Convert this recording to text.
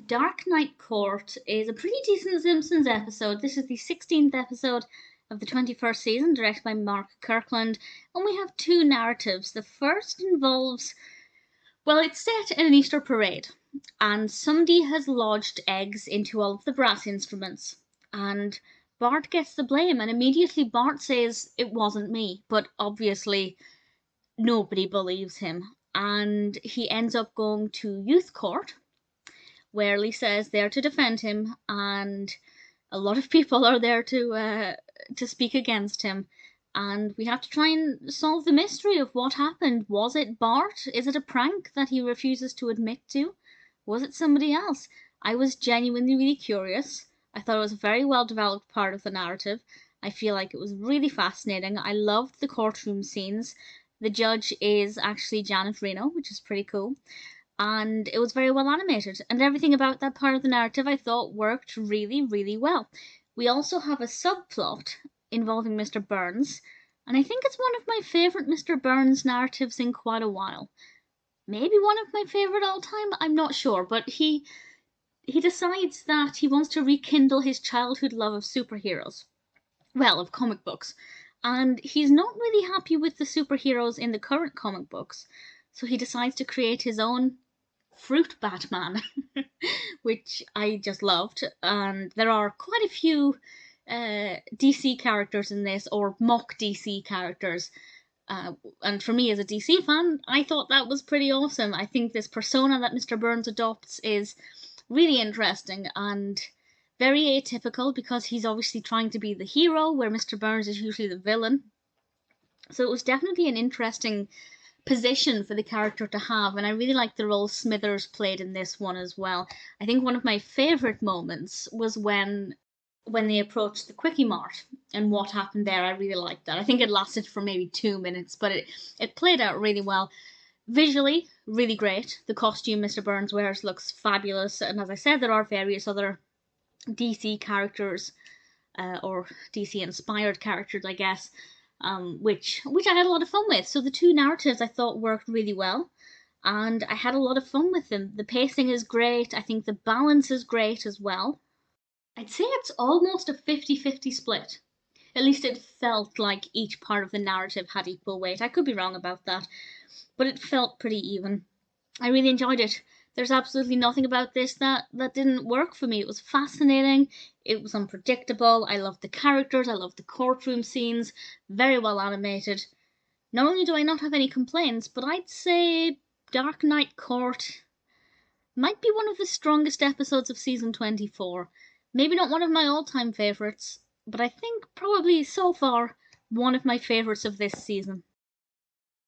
Dark Night Court is a pretty decent Simpsons episode. This is the 16th episode of the 21st season, directed by Mark Kirkland, and we have two narratives. The first involves, well, it's set in an Easter parade, and somebody has lodged eggs into all of the brass instruments, and Bart gets the blame, and immediately Bart says, "It wasn't me," but obviously nobody believes him, and he ends up going to youth court, where Lisa is there to defend him, and a lot of people are there to speak against him. And we have to try and solve the mystery of what happened. Was it Bart? Is it a prank that he refuses to admit to? Was it somebody else? I was genuinely really curious. I thought it was a very well developed part of the narrative. I feel like it was really fascinating. I loved the courtroom scenes. The judge is actually Janet Reno, which is pretty cool. And it was very well animated, and everything about that part of the narrative I thought worked really, really well. We also have a subplot involving Mr. Burns, and I think it's one of my favourite Mr. Burns narratives in quite a while. Maybe one of my favourite all time, I'm not sure, but he decides that he wants to rekindle his childhood love of superheroes. Well, of comic books. And he's not really happy with the superheroes in the current comic books, so he decides to create his own Fruit Batman, which I just loved. And there are quite a few DC characters in this, or mock DC characters. And for me as a DC fan, I thought that was pretty awesome. I think this persona that Mr. Burns adopts is really interesting and very atypical, because he's obviously trying to be the hero, where Mr. Burns is usually the villain. So it was definitely an interesting position for the character to have, and I really liked the role Smithers played in this one as well. I think one of my favourite moments was when they approached the Quickie Mart and what happened there. I really liked that. I think it lasted for maybe 2 minutes, but it played out really well. Visually, really great. The costume Mr. Burns wears looks fabulous, and as I said, there are various other DC characters, or DC inspired characters, I guess, which I had a lot of fun with. So the two narratives I thought worked really well, and I had a lot of fun with them. The pacing is great. I think the balance is great as well. I'd say it's almost a 50-50 split. At least it felt like each part of the narrative had equal weight. I could be wrong about that, but it felt pretty even. I really enjoyed it. There's absolutely nothing about this that didn't work for me. It was fascinating. It was unpredictable. I loved the characters. I loved the courtroom scenes. Very well animated. Not only do I not have any complaints, but I'd say Dark Night Court might be one of the strongest episodes of season 24. Maybe not one of my all-time favourites, but I think probably so far one of my favourites of this season.